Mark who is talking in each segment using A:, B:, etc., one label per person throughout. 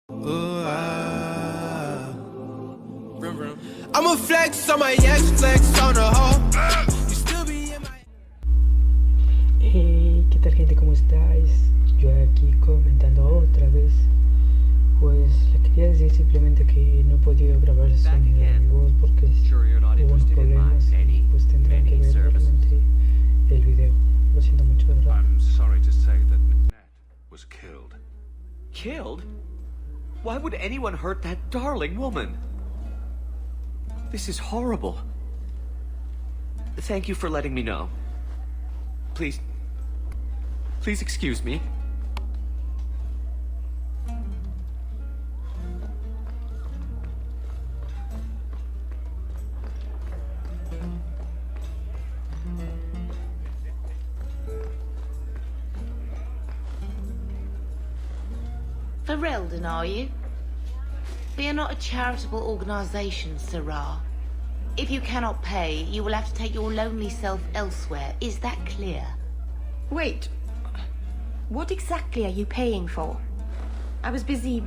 A: I'm a flex on my ex, flex on the hoe. You still be in my...
B: Hey, ¿qué tal gente? ¿Cómo estáis? Yo aquí comentando otra vez. Pues le quería decir simplemente que no he podido grabar el sonido de mi voz porque hubo unos problemas y pues tendrán que ver realmente el video. Lo siento mucho, de verdad.
C: I'm sorry to say that Nat was killed.
D: Killed? Why would anyone hurt that darling woman? This is horrible. Thank you for letting me know. Please excuse me.
E: Ferelden, are you? We are not a charitable organisation, Sirrah. If you cannot pay, you will have to take your lonely self elsewhere. Is that clear?
F: Wait. What exactly are you paying for? I was busy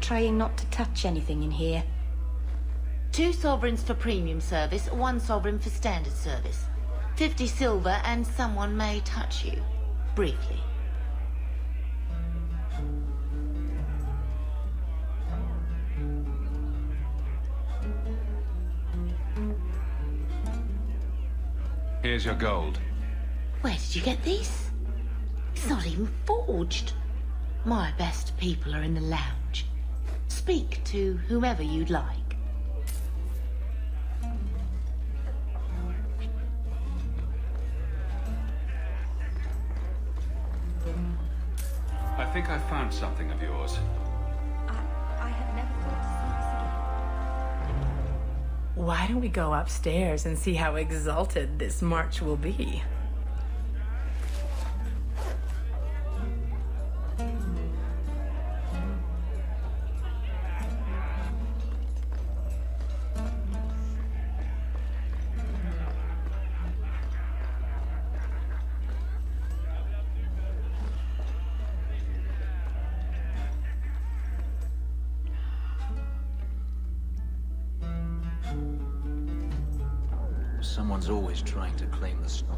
F: trying not to touch anything in here.
E: 2 sovereigns for premium service, 1 sovereign for standard service. 50 silver and someone may touch you. Briefly.
C: Here's your gold.
E: Where did you get these? It's not even forged. My best people are in the lounge. Speak to whomever you'd like.
C: I think I found something of yours.
F: I have never thought to see this again.
G: Why don't we go upstairs and see how exalted this march will be?
H: Someone's always trying to claim the snow.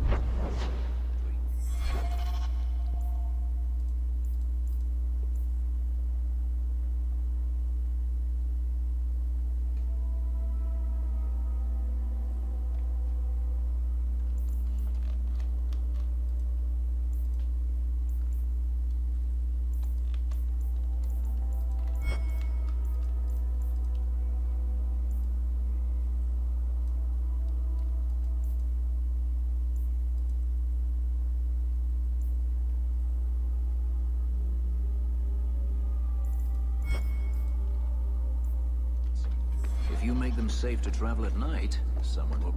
H: If you make them safe to travel at night, someone will...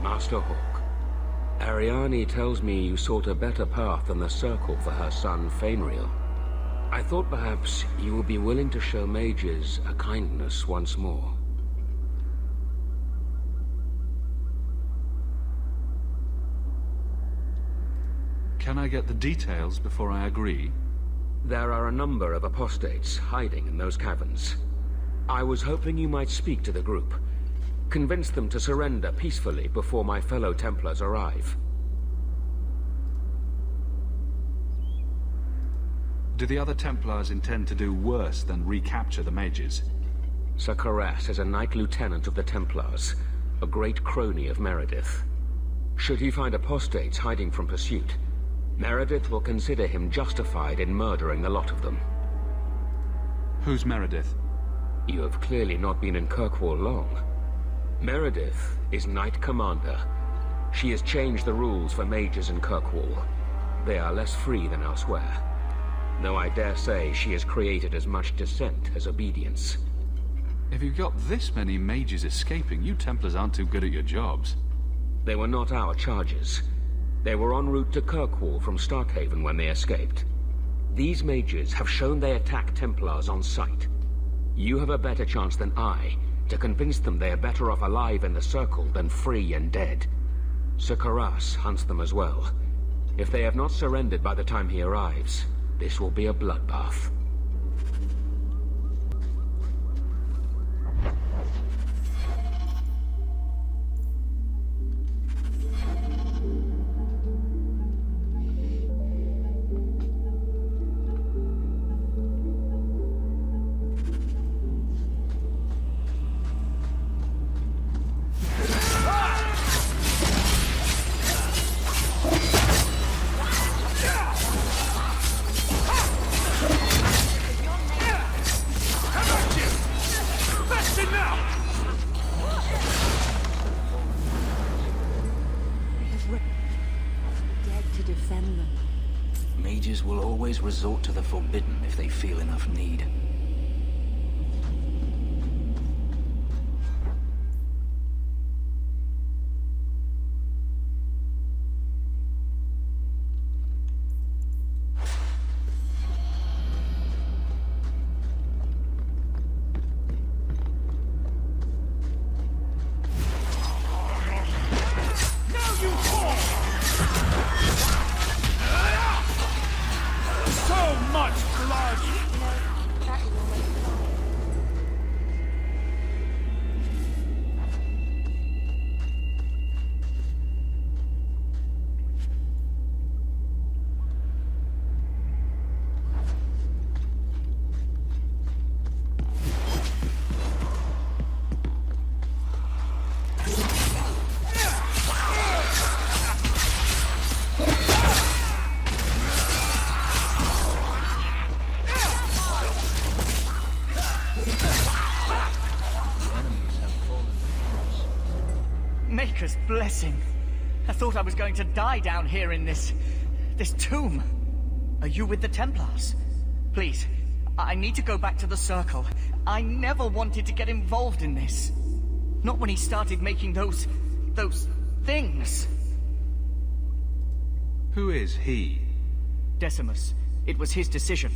I: Master Hawk, Ariane tells me you sought a better path than the Circle for her son Fainriel. I thought perhaps you would be willing to show mages a kindness once more.
C: Can I get the details before I agree?
I: There are a number of apostates hiding in those caverns. I was hoping you might speak to the group. Convince them to surrender peacefully before my fellow Templars arrive.
C: Do the other Templars intend to do worse than recapture the mages?
I: Sir Carras is a Knight Lieutenant of the Templars, a great crony of Meredith. Should he find apostates hiding from pursuit, Meredith will consider him justified in murdering the lot of them.
C: Who's Meredith?
I: You have clearly not been in Kirkwall long. Meredith is Knight Commander. She has changed the rules for mages in Kirkwall. They are less free than elsewhere. Though I dare say she has created as much dissent as obedience.
C: If you've got this many mages escaping, you Templars aren't too good at your jobs.
I: They were not our charges. They were en route to Kirkwall from Starkhaven when they escaped. These mages have shown they attack Templars on sight. You have a better chance than I to convince them they are better off alive in the Circle than free and dead. Sir Carras hunts them as well. If they have not surrendered by the time he arrives, this will be a bloodbath.
H: Mages will always resort to the forbidden if they feel enough need.
J: Maker's blessing. I thought I was going to die down here in this tomb. Are you with the Templars? Please, I need to go back to the Circle. I never wanted to get involved in this. Not when he started making those things.
C: Who is he?
J: Decimus. It was his decision.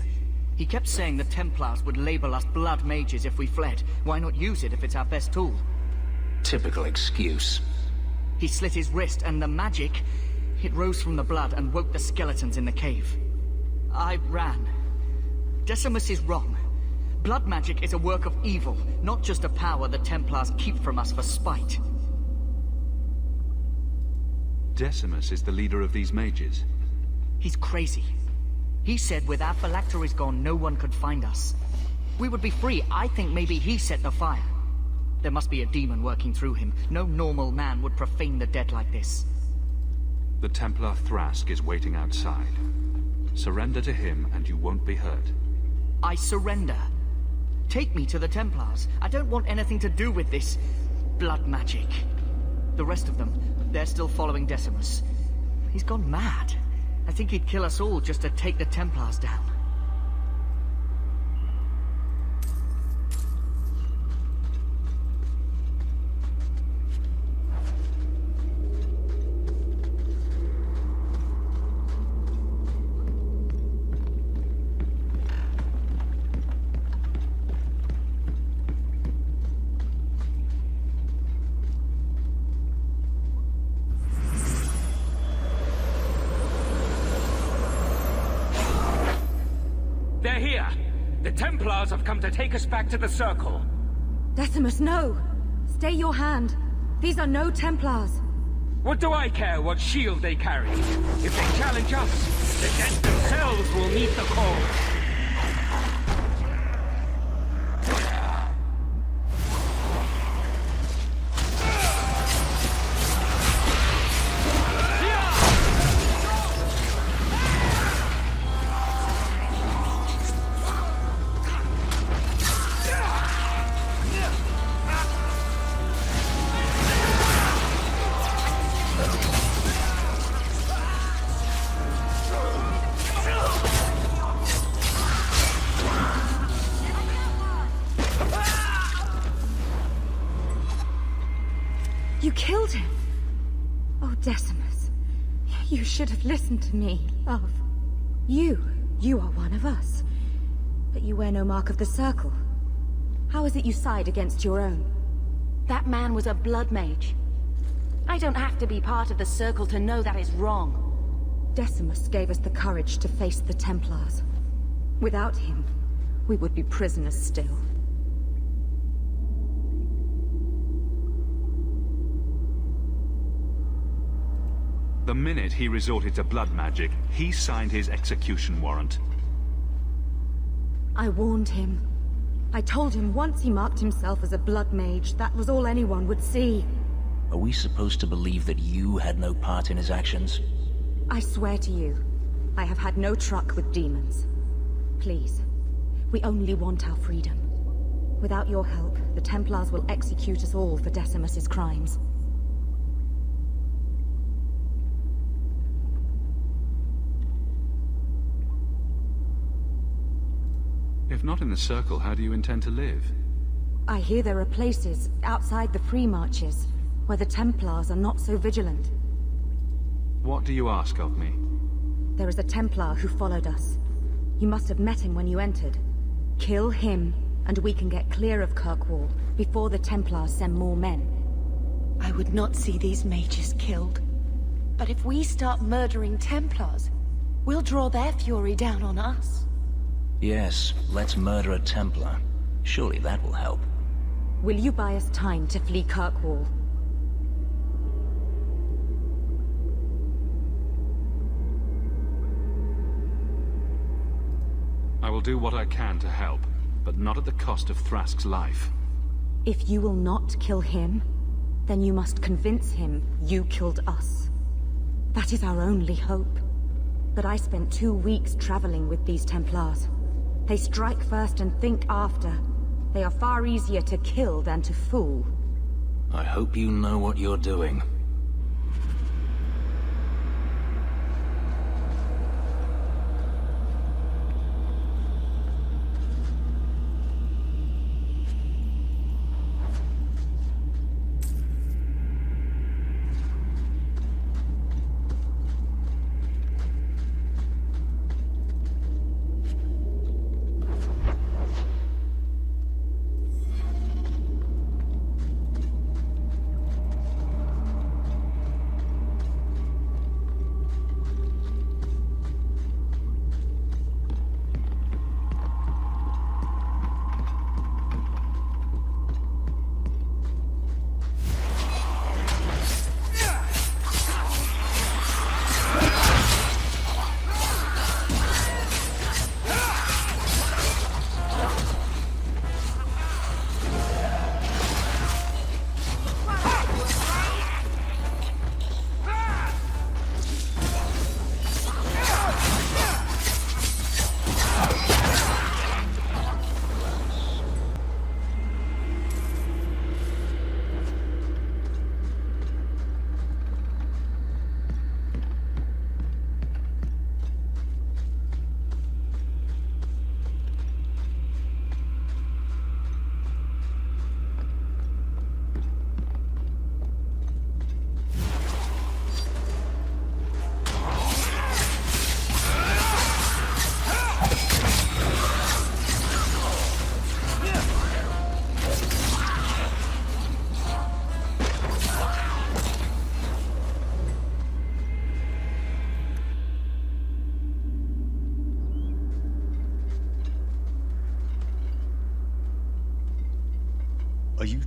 J: He kept saying the Templars would label us blood mages if we fled. Why not use it if it's our best tool?
H: Typical excuse.
J: He slit his wrist, and the magic, it rose from the blood and woke the skeletons in the cave. I ran. Decimus is wrong. Blood magic is a work of evil, not just a power the Templars keep from us for spite.
C: Decimus is the leader of these mages.
J: He's crazy. He said with our phylacteries gone, no one could find us. We would be free. I think maybe he set the fire. There must be a demon working through him. No normal man would profane the dead like this.
C: The Templar Thrask is waiting outside. Surrender to him and you won't be hurt.
J: I surrender. Take me to the Templars. I don't want anything to do with this blood magic. The rest of them, they're still following Decimus. He's gone mad. I think he'd kill us all just to take the Templars down.
I: The Templars have come to take us back to the Circle.
F: Decimus, no! Stay your hand. These are no Templars.
I: What do I care what shield they carry? If they challenge us, the dead themselves will meet the call.
F: You killed him! Oh, Decimus. You should have listened to me, love. You are one of us. But you wear no mark of the Circle. How is it you side against your own?
E: That man was a blood mage. I don't have to be part of the Circle to know that is wrong.
F: Decimus gave us the courage to face the Templars. Without him, we would be prisoners still.
C: The minute he resorted to blood magic, he signed his execution warrant.
F: I warned him. I told him once he marked himself as a blood mage, that was all anyone would see.
H: Are we supposed to believe that you had no part in his actions?
F: I swear to you, I have had no truck with demons. Please, we only want our freedom. Without your help, the Templars will execute us all for Decimus's crimes.
C: If not in the Circle, how do you intend to live?
F: I hear there are places outside the pre-marches where the Templars are not so vigilant.
C: What do you ask of me?
F: There is a Templar who followed us. You must have met him when you entered. Kill him, and we can get clear of Kirkwall before the Templars send more men.
E: I would not see these mages killed. But if we start murdering Templars, we'll draw their fury down on us.
H: Yes, let's murder a Templar. Surely that will help.
F: Will you buy us time to flee Kirkwall?
C: I will do what I can to help, but not at the cost of Thrask's life.
F: If you will not kill him, then you must convince him you killed us. That is our only hope. But I spent 2 weeks traveling with these Templars. They strike first and think after. They are far easier to kill than to fool.
H: I hope you know what you're doing.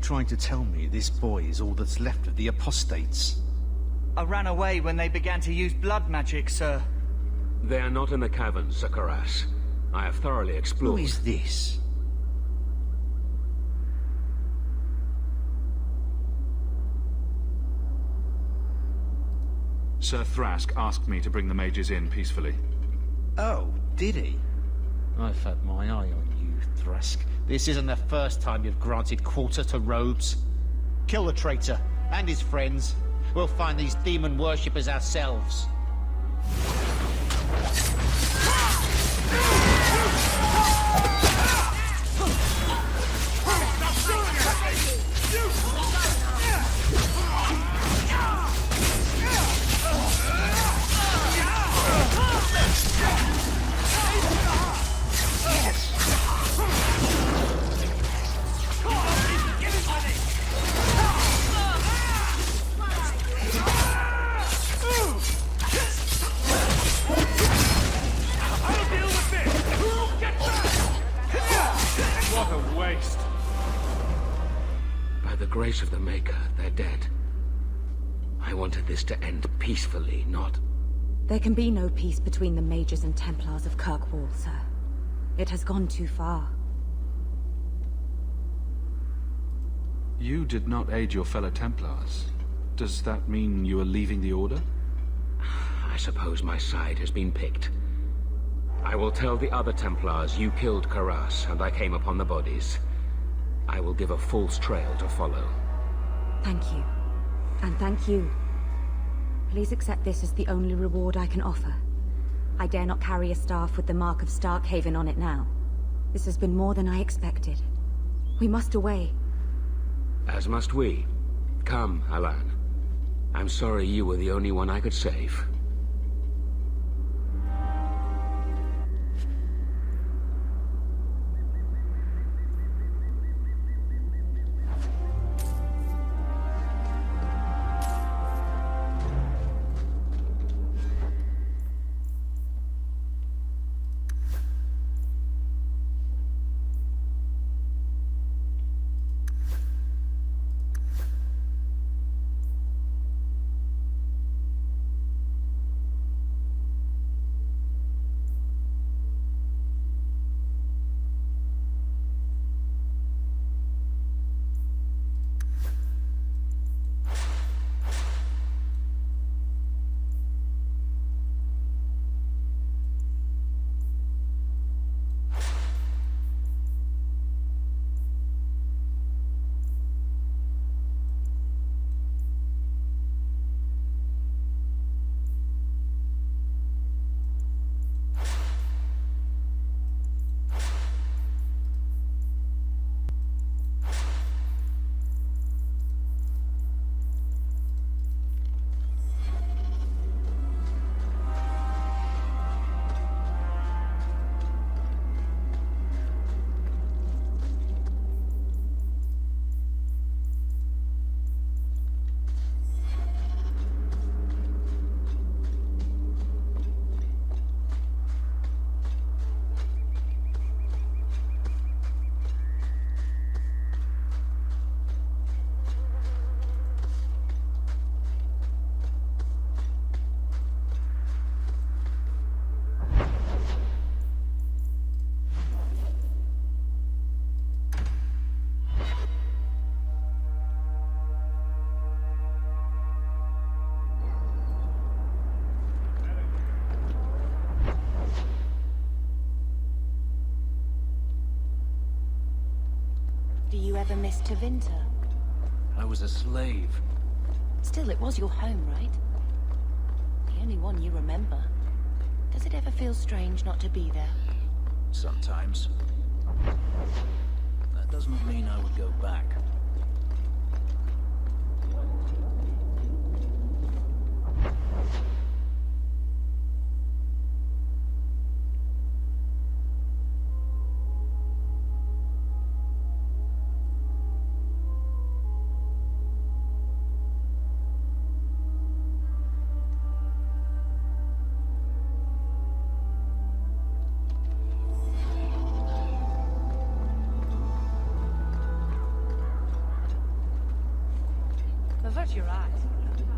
K: trying to tell me this boy is all that's left of the apostates?
J: I ran away when they began to use blood magic, sir.
I: They are not in the caverns, Sir Karas. I have thoroughly explored.
K: Who is this?
C: Sir Thrask asked me to bring the mages in peacefully.
K: Oh, did he? I've had my eye on you, Thrask. This isn't the first time you've granted quarter to robes. Kill the traitor and his friends. We'll find these demon worshippers ourselves.
I: Grace of the Maker, they're dead. I wanted this to end peacefully, not...
F: There can be no peace between the Mages and Templars of Kirkwall, sir. It has gone too far.
C: You did not aid your fellow Templars. Does that mean you are leaving the Order?
I: I suppose my side has been picked. I will tell the other Templars you killed Karas and I came upon the bodies. I will give a false trail to follow.
F: Thank you. And thank you. Please accept this as the only reward I can offer. I dare not carry a staff with the mark of Starkhaven on it now. This has been more than I expected. We must away.
I: As must we. Come, Alan. I'm sorry you were the only one I could save.
E: Do you ever miss Tevinter?
H: I was a slave.
E: Still, it was your home, right? The only one you remember. Does it ever feel strange not to be there?
H: Sometimes. That does not mean I would go back.
G: Avert your eyes,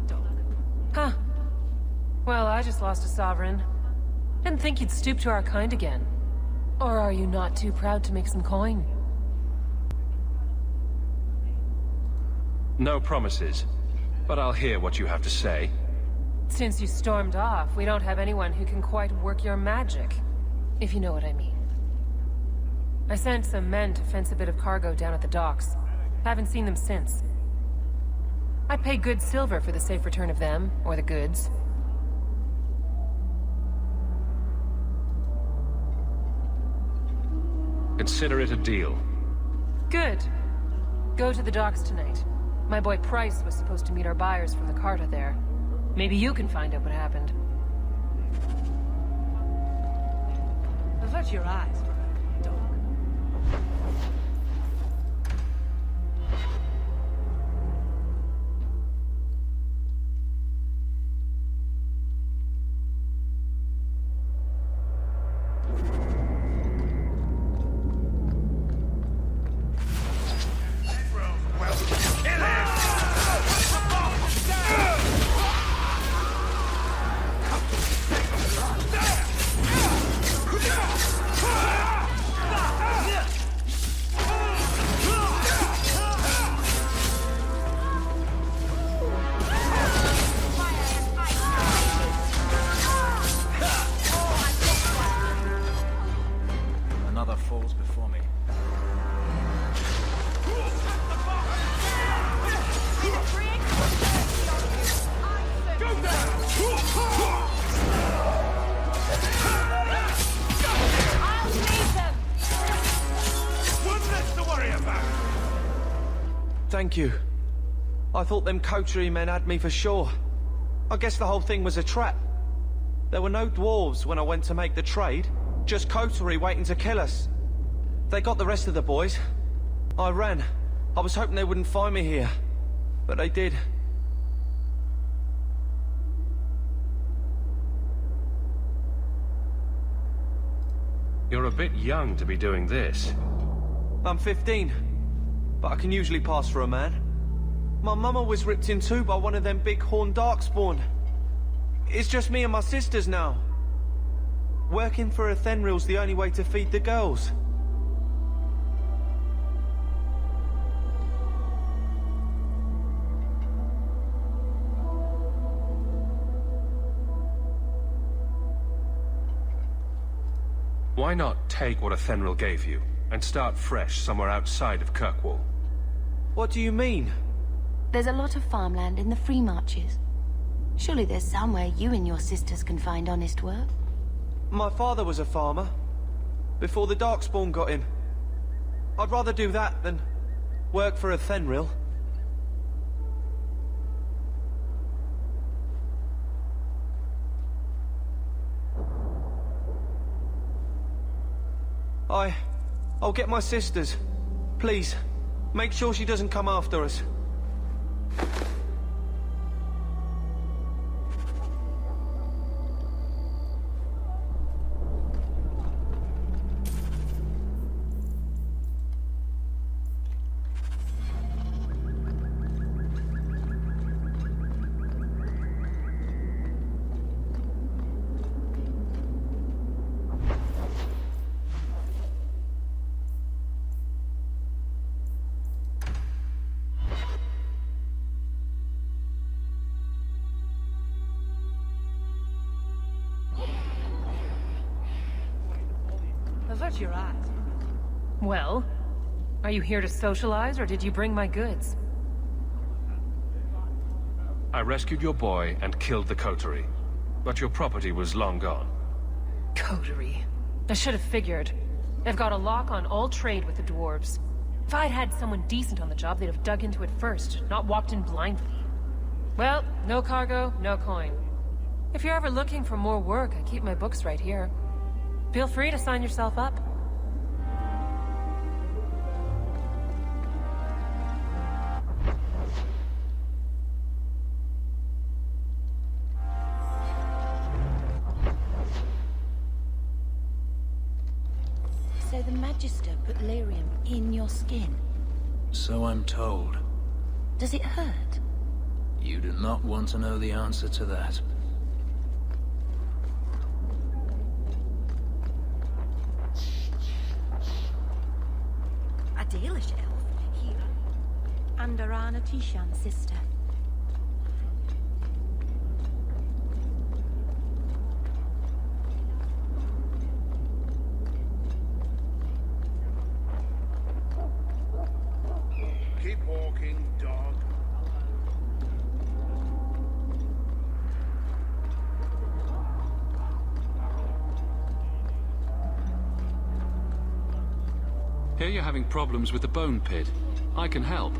G: dog. Huh. Well, I just lost a sovereign. Didn't think you'd stoop to our kind again. Or are you not too proud to make some coin?
C: No promises, but I'll hear what you have to say.
G: Since you stormed off, we don't have anyone who can quite work your magic. If you know what I mean. I sent some men to fence a bit of cargo down at the docks. Haven't seen them since. I'd pay good silver for the safe return of them, or the goods.
C: Consider it a deal.
G: Good. Go to the docks tonight. My boy Price was supposed to meet our buyers from the Carta there. Maybe you can find out what happened. Avert your eyes, dog.
H: Another falls before me.
D: Thank you. I thought them coterie men had me for sure. I guess the whole thing was a trap. There were no dwarves when I went to make the trade. Just coterie waiting to kill us. They got the rest of the boys. I ran. I was hoping they wouldn't find me here. But they did.
C: You're a bit young to be doing this.
D: I'm 15. But I can usually pass for a man. My mama was ripped in two by one of them big horned darkspawn. It's just me and my sisters now. Working for a Thenril's the only way to feed the girls.
C: Why not take what a Thenril gave you, and start fresh somewhere outside of Kirkwall?
D: What do you mean?
E: There's a lot of farmland in the Free Marches. Surely there's somewhere you and your sisters can find honest work.
D: My father was a farmer. Before the Darkspawn got him. I'd rather do that than work for a Thenril. I'll get my sisters. Please, make sure she doesn't come after us.
G: Avert your eyes. Well, are you here to socialize, or did you bring my goods?
C: I rescued your boy and killed the coterie, but your property was long gone.
G: Coterie. I should have figured. They've got a lock on all trade with the dwarves. If I'd had someone decent on the job, they'd have dug into it first, not walked in blindly. Well, no cargo, no coin. If you're ever looking for more work, I keep my books right here. Feel free to sign yourself up.
E: So the Magister put lyrium in your skin?
H: So I'm told.
E: Does it hurt?
H: You do not want to know the answer to that.
F: A Dalish elf here. And Arana Tishan's sister.
L: Keep walking, dog.
C: Here you're having problems with the bone pit. I can help.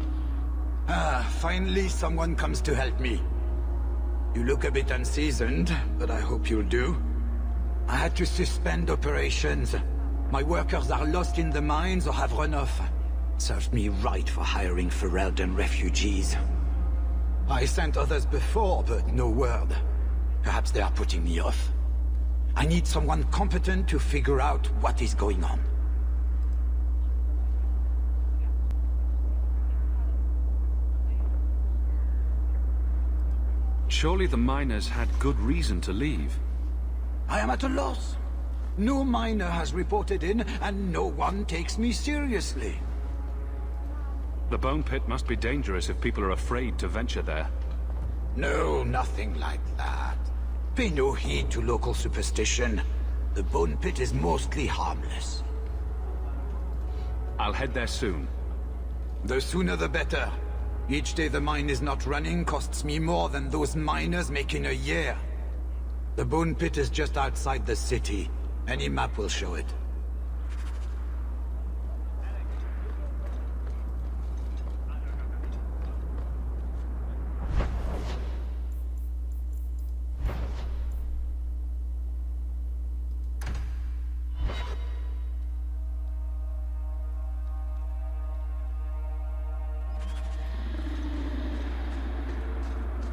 M: Ah, finally someone comes to help me. You look a bit unseasoned, but I hope you'll do. I had to suspend operations. My workers are lost in the mines or have run off. Served me right for hiring Ferelden refugees. I sent others before, but no word. Perhaps they are putting me off. I need someone competent to figure out what is going on.
C: Surely the miners had good reason to leave.
M: I am at a loss. No miner has reported in, and no one takes me seriously.
C: The bone pit must be dangerous if people are afraid to venture there.
M: No, nothing like that. Pay no heed to local superstition. The bone pit is mostly harmless.
C: I'll head there soon.
M: The sooner the better. Each day the mine is not running costs me more than those miners make in a year. The bone pit is just outside the city. Any map will show it.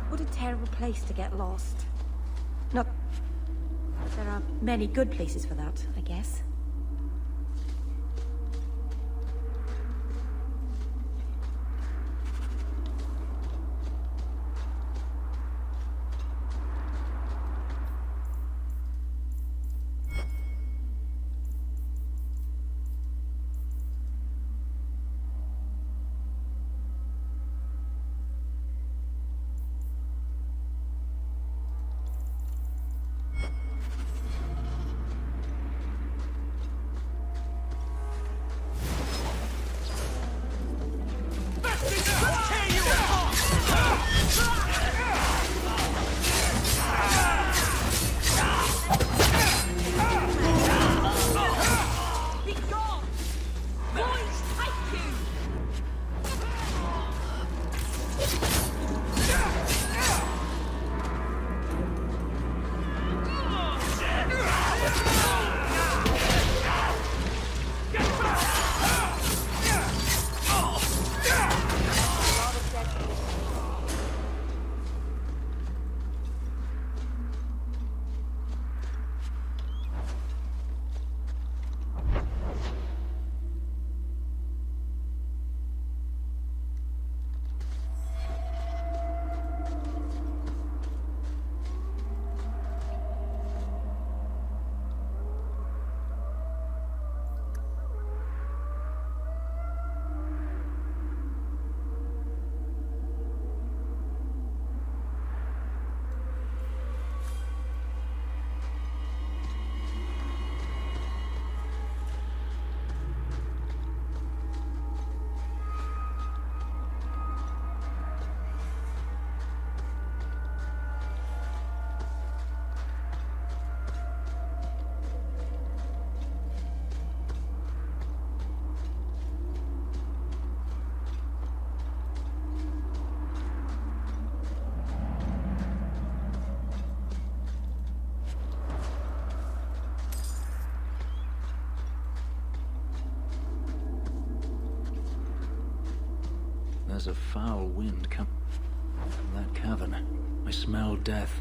F: What a terrible place to get lost. Not... There are many good places for that, I guess.
H: There's a foul wind coming from that cavern. I smell death.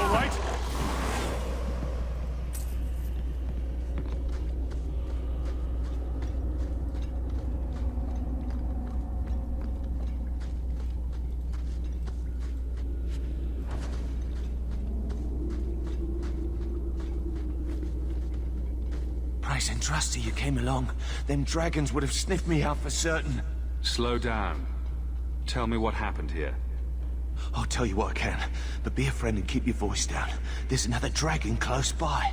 N: all right?
D: Price and trusty you came along. Them dragons would have sniffed me out for certain.
C: Slow down. Tell me what happened here.
D: I'll tell you what I can, but be a friend and keep your voice down. There's another dragon close by.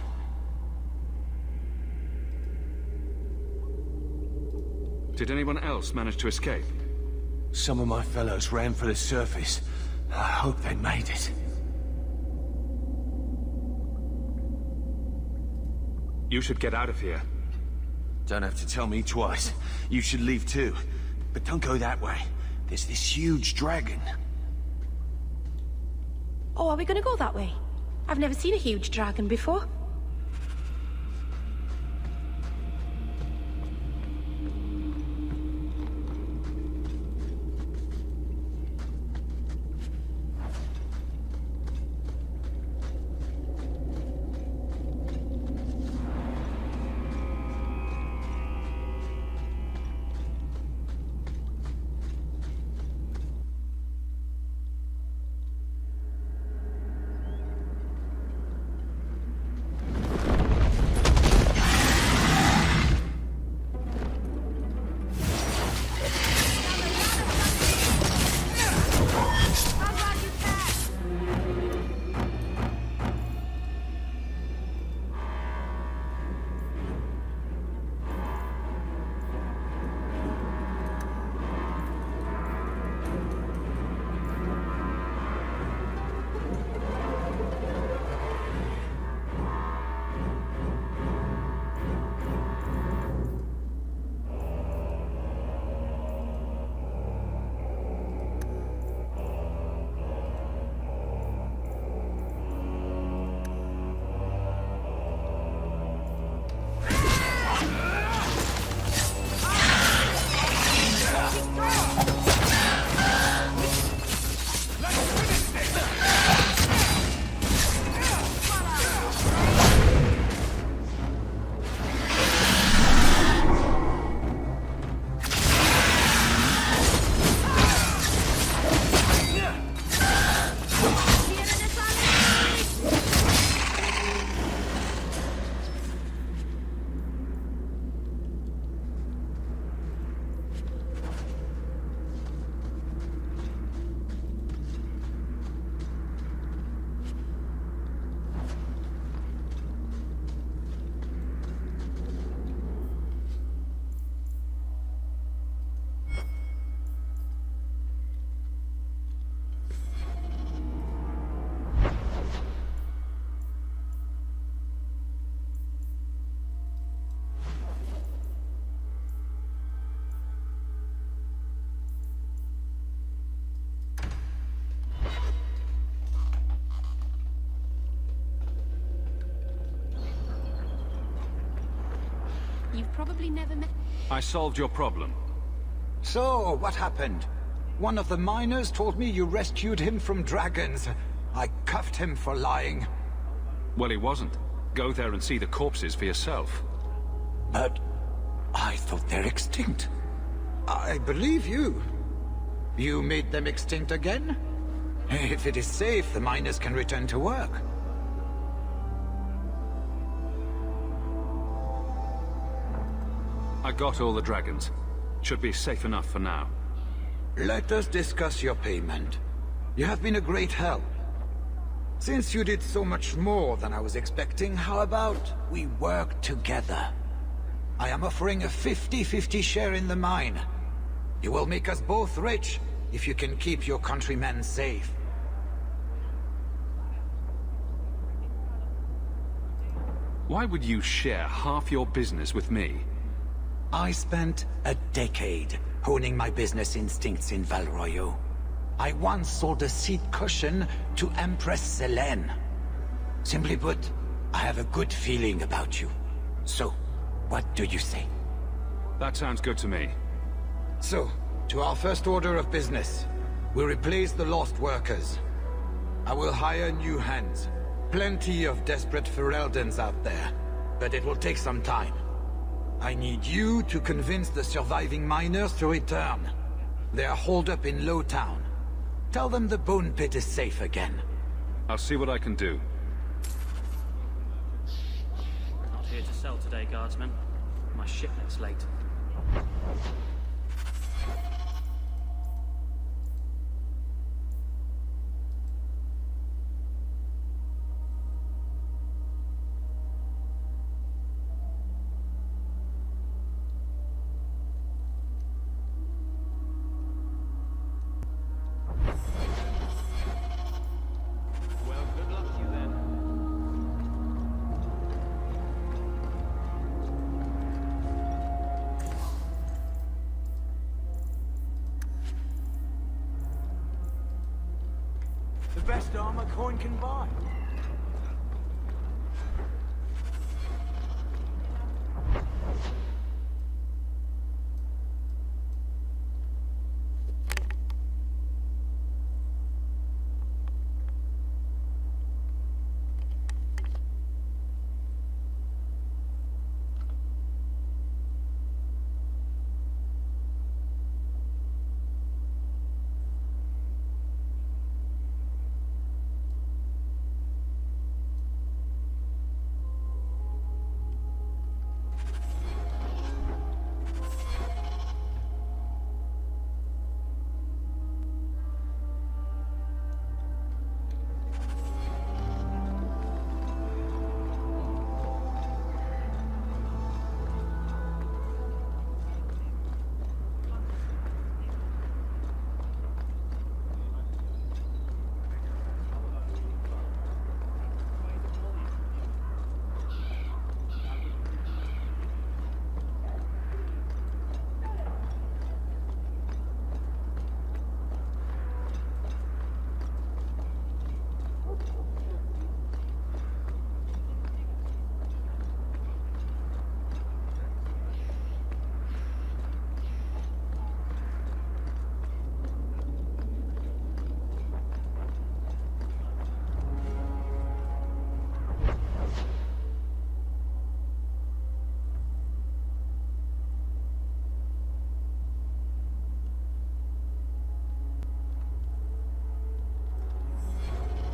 C: Did anyone else manage to escape?
D: Some of my fellows ran for the surface. I hope they made it.
C: You should get out of here.
D: Don't have to tell me twice. You should leave too. But don't go that way. There's this huge dragon.
E: Oh, are we gonna go that way? I've never seen a huge dragon before.
O: You've probably never met...
C: I solved your problem.
M: So, what happened? One of the miners told me you rescued him from dragons. I cuffed him for lying.
C: Well, he wasn't. Go there and see the corpses for yourself.
M: But I thought they're extinct. I believe you. You made them extinct again? If it is safe, the miners can return to work.
C: I got all the dragons. Should be safe enough for now.
M: Let us discuss your payment. You have been a great help. Since you did so much more than I was expecting, how about we work together? I am offering a 50-50 share in the mine. You will make us both rich if you can keep your countrymen safe.
C: Why would you share half your business with me?
M: I spent a decade honing my business instincts in Val Royeaux. I once sold a seat cushion to Empress Selene. Simply put, I have a good feeling about you. So, what do you say?
C: That sounds good to me.
M: So, to our first order of business. We replace the lost workers. I will hire new hands. Plenty of desperate Fereldans out there, but it will take some time. I need you to convince the surviving miners to return. They are holed up in Lowtown. Tell them the bone pit is safe again.
C: I'll see what I can do.
H: Not here to sell today, guardsman. My shipment's late.
L: The best armor coin can buy.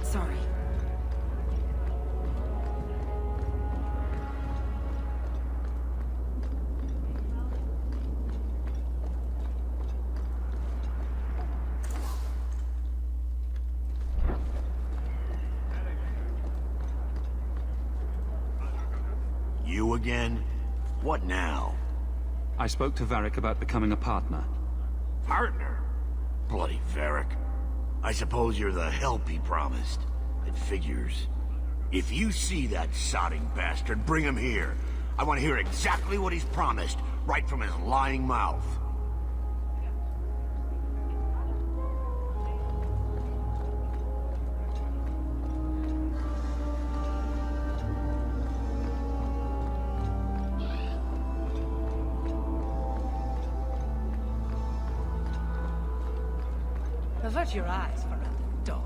F: Sorry.
L: You again? What now?
C: I spoke to Varric about becoming a partner.
L: Partner? Bloody Varric. I suppose you're the help he promised. It figures. If you see that sodding bastard, bring him here. I want to hear exactly what he's promised, right from his lying mouth.
N: Avert your eyes for a dog.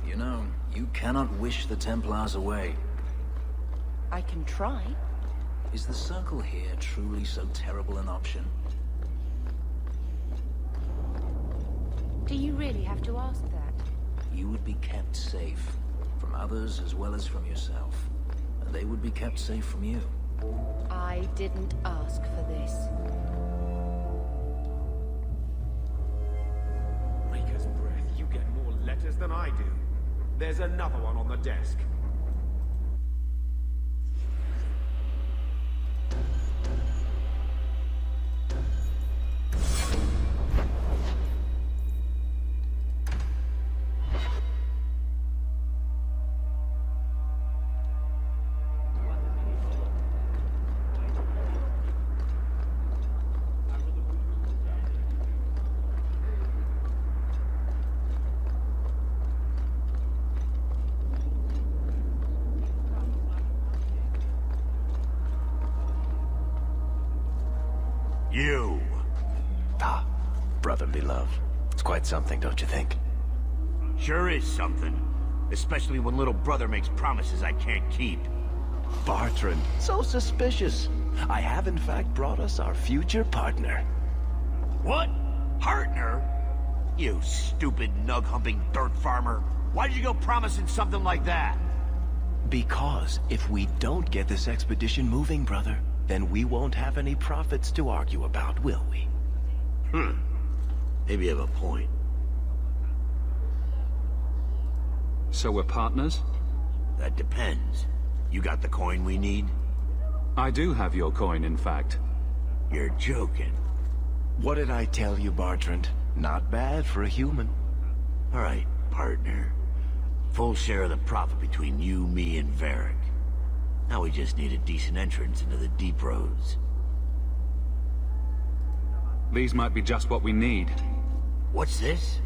H: You know, you cannot wish the Templars away.
E: I can try.
H: Is the Circle here truly so terrible an option?
E: Do you really have to ask that?
H: You would be kept safe. From others as well as from yourself. And they would be kept safe from you.
O: I didn't ask for this.
P: Maker's breath, you get more letters than I do. There's another one on the desk.
L: You!
Q: Ah, brotherly love. It's quite something, don't you think?
L: Sure is something. Especially when little brother makes promises I can't keep.
Q: Bartrand, so suspicious. I have in fact brought us our future partner.
L: What? Partner? You stupid nug-humping dirt farmer. Why did you go promising something like that?
Q: Because if we don't get this expedition moving, brother, then we won't have any profits to argue about, will we?
L: Maybe you have a point.
C: So we're partners?
L: That depends. You got the coin we need?
C: I do have your coin, in fact.
L: You're joking.
Q: What did I tell you, Bartrand? Not bad for a human.
L: All right, partner. Full share of the profit between you, me, and Varric. Now we just need a decent entrance into the deep roads.
C: These might be just what we need.
L: What's this?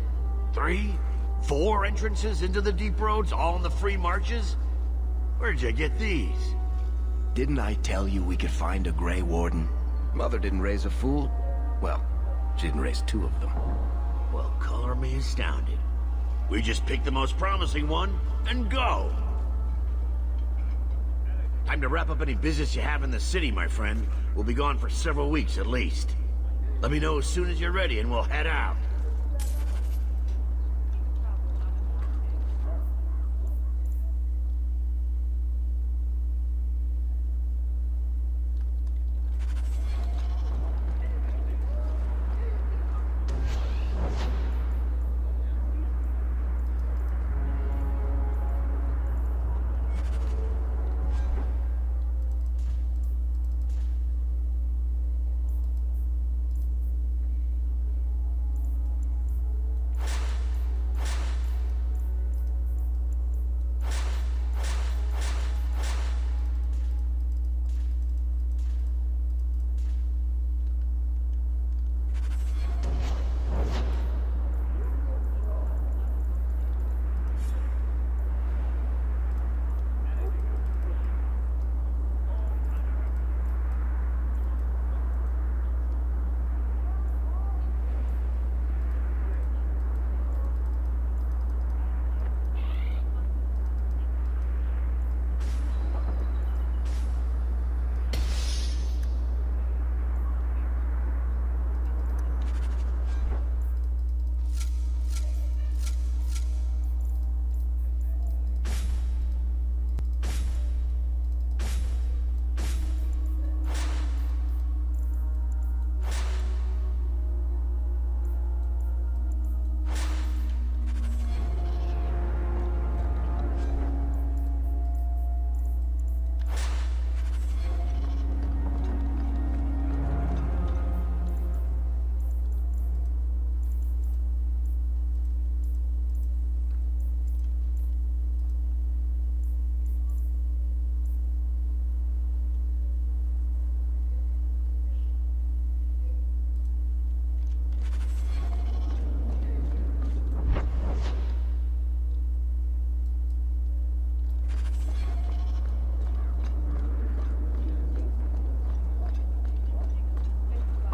L: 3? 4 entrances into the deep roads, all in the free marches? Where'd you get these?
Q: Didn't I tell you we could find a Grey Warden? Mother didn't raise a fool. Well, she didn't raise 2 of them.
L: Well, color me astounded. We just pick the most promising one, and go! Time to wrap up any business you have in the city, my friend. We'll be gone for several weeks at least. Let me know as soon as you're ready and we'll head out.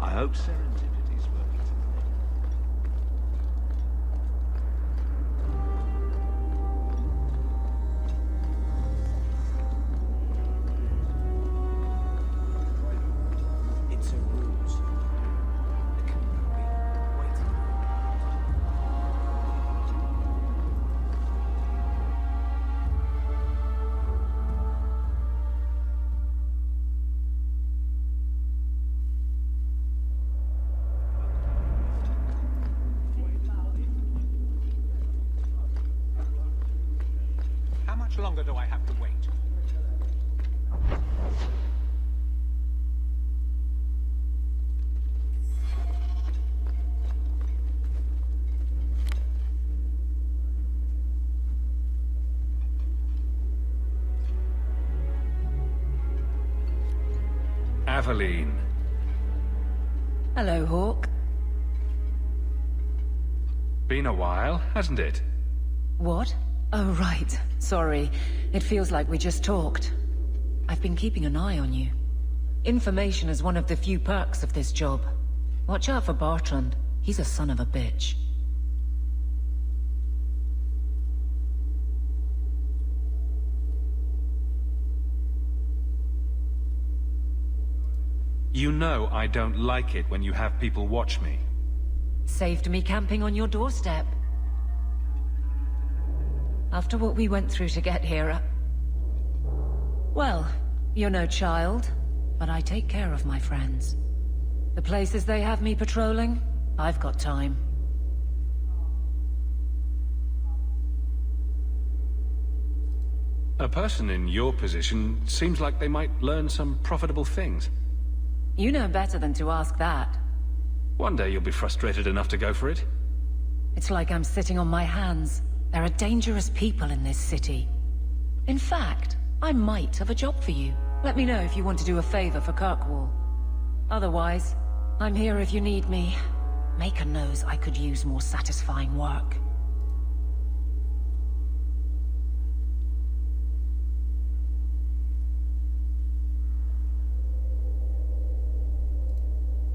C: I hope serendipity's working tonight.
P: It's a ruse. The Kenobi waiting. much longer do I have to wait?
C: Aveline.
N: Hello, Hawk.
C: Been a while, hasn't it?
N: What? Oh, right. Sorry. It feels like we just talked. I've been keeping an eye on you. Information is one of the few perks of this job. Watch out for Bartrand. He's a son of a bitch.
C: You know I don't like it when you have people watch me.
N: Saved me camping on your doorstep. After what we went through to get here, well, you're no child, but I take care of my friends. The places they have me patrolling, I've got time.
C: A person in your position seems like they might learn some profitable things.
N: You know better than to ask that.
C: One day you'll be frustrated enough to go for it.
N: It's like I'm sitting on my hands. There are dangerous people in this city. In fact, I might have a job for you. Let me know if you want to do a favor for Kirkwall. Otherwise, I'm here if you need me. Maker knows I could use more satisfying work.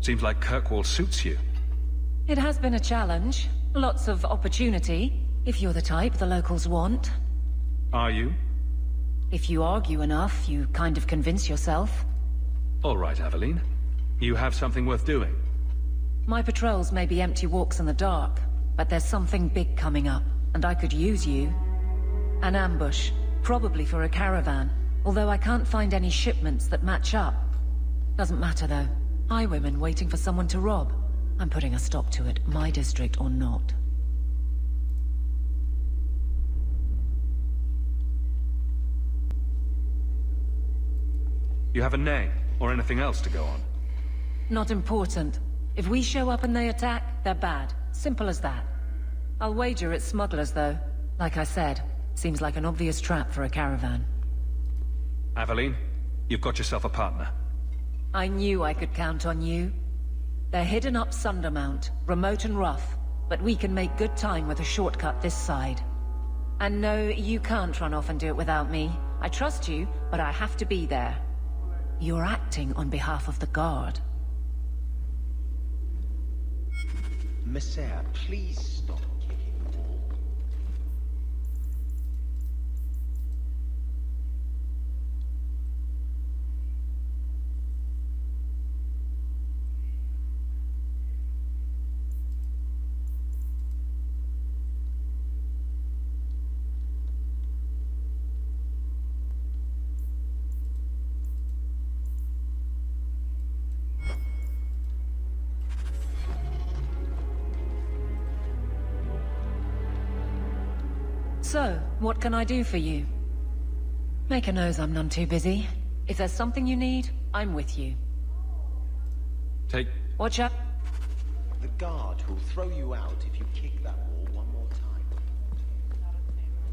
C: Seems like Kirkwall suits you.
N: It has been a challenge. Lots of opportunity, if you're the type the locals want.
C: Are you?
N: If you argue enough, you kind of convince yourself.
C: All right, Aveline. You have something worth doing.
N: My patrols may be empty walks in the dark, but there's something big coming up, and I could use you. An ambush, probably for a caravan, although I can't find any shipments that match up. Doesn't matter though. Highwaymen waiting for someone to rob. I'm putting a stop to it, my district or not.
C: You have a name, or anything else to go on?
N: Not important. If we show up and they attack, they're bad. Simple as that. I'll wager it's smugglers, though. Like I said, seems like an obvious trap for a caravan.
C: Aveline, you've got yourself a partner.
N: I knew I could count on you. They're hidden up Sundermount, remote and rough, but we can make good time with a shortcut this side. And no, you can't run off and do it without me. I trust you, but I have to be there. You're acting on behalf of the Guard.
Q: Messiah, please stop kicking the wall.
N: So, what can I do for you? Maker knows I'm none too busy. If there's something you need, I'm with you. Watch out.
Q: The Guard will throw you out if you kick that wall one more time.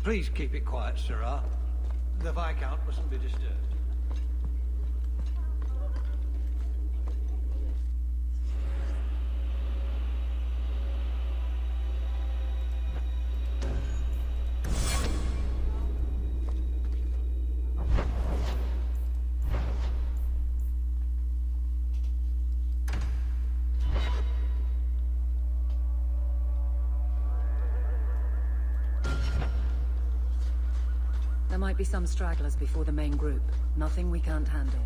R: Please keep it quiet, Sirrah. The Viscount mustn't be disturbed.
N: There might be some stragglers before the main group. Nothing we can't handle.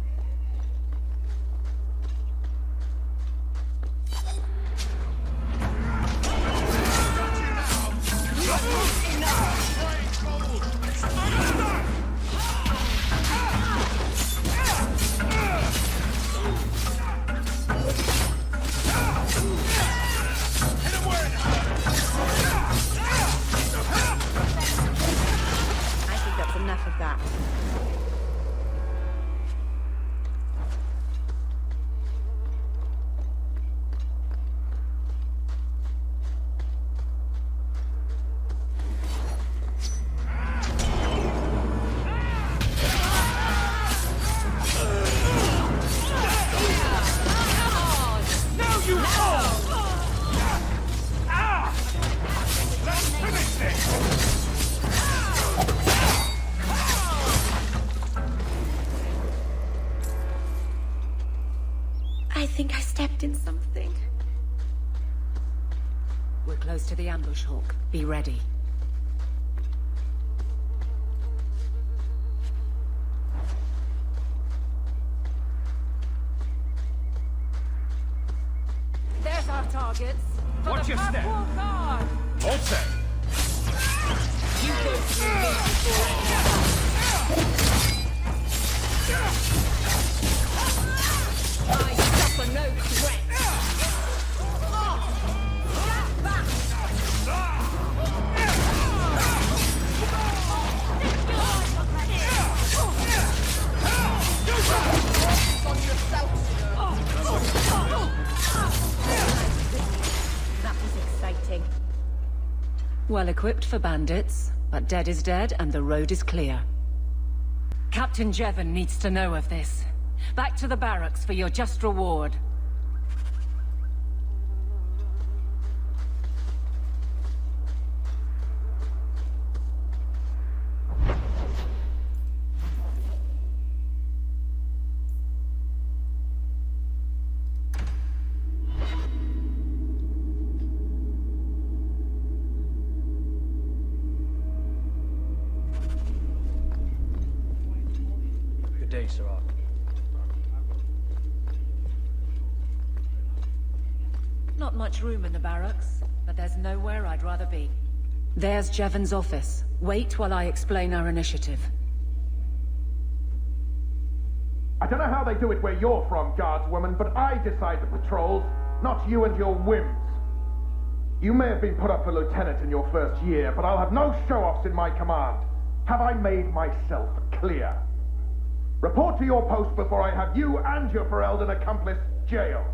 F: I think I stepped in something.
N: We're close to the ambush, Hawk. Be ready.
G: There's our targets. For
P: Watch
G: the
P: your step.
G: purple guard.
P: All set.
G: You go through me before I suffer no threat.
F: That was exciting.
N: Well equipped for bandits, but dead is dead and the road is clear. Captain Jevon needs to know of this. Back to the barracks for your just reward.
S: Good day, Sarah.
N: Not much room in the barracks, but there's nowhere I'd rather be. There's Jevon's office. Wait while I explain our initiative.
T: I don't know how they do it where you're from, guardswoman, but I decide the patrols, not you and your whims. You may have been put up for lieutenant in your first year, but I'll have no show-offs in my command. Have I made myself clear? Report to your post before I have you and your Ferelden accomplice jailed.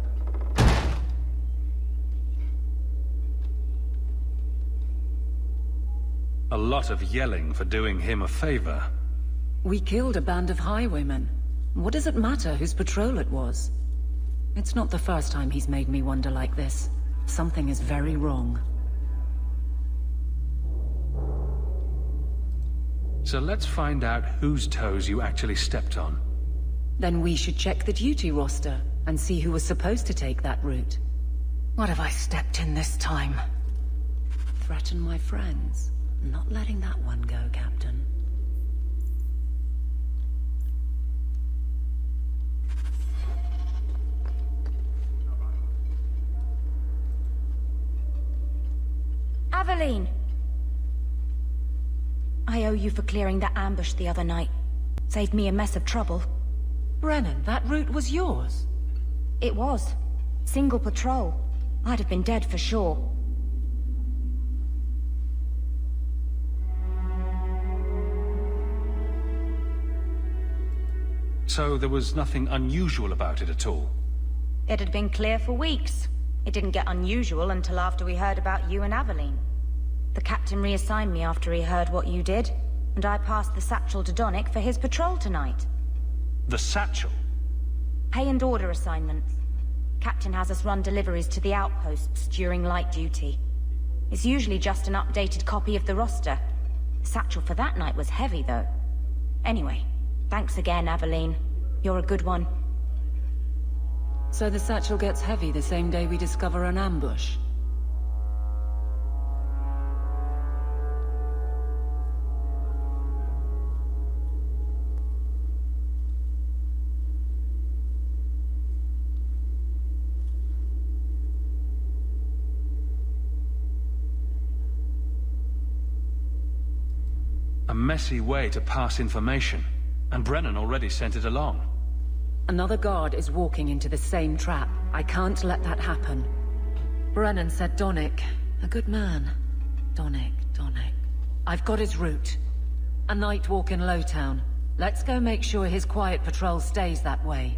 C: A lot of yelling for doing him a favor.
N: We killed a band of highwaymen. What does it matter whose patrol it was? It's not the first time he's made me wonder like this. Something is very wrong.
C: So let's find out whose toes you actually stepped on.
N: Then we should check the duty roster and see who was supposed to take that route. What have I stepped in this time? Threaten my friends. Not letting that one go, Captain.
F: Aveline! I owe you for clearing that ambush the other night. Saved me a mess of trouble.
N: Brennan, that route was yours?
F: It was. Single patrol. I'd have been dead for sure.
C: So there was nothing unusual about it at all?
F: It had been clear for weeks. It didn't get unusual until after we heard about you and Aveline. The captain reassigned me after he heard what you did, and I passed the satchel to Donnick for his patrol tonight.
C: The satchel?
F: Pay and order assignments. Captain has us run deliveries to the outposts during light duty. It's usually just an updated copy of the roster. The satchel for that night was heavy, though. Anyway, thanks again, Aveline. You're a good one.
N: So the satchel gets heavy the same day we discover an ambush?
C: A messy way to pass information, and Brennan already sent it along.
N: Another guard is walking into the same trap. I can't let that happen. Brennan said Donnick. A good man. Donnick. I've got his route. A night walk in Lowtown. Let's go make sure his quiet patrol stays that way.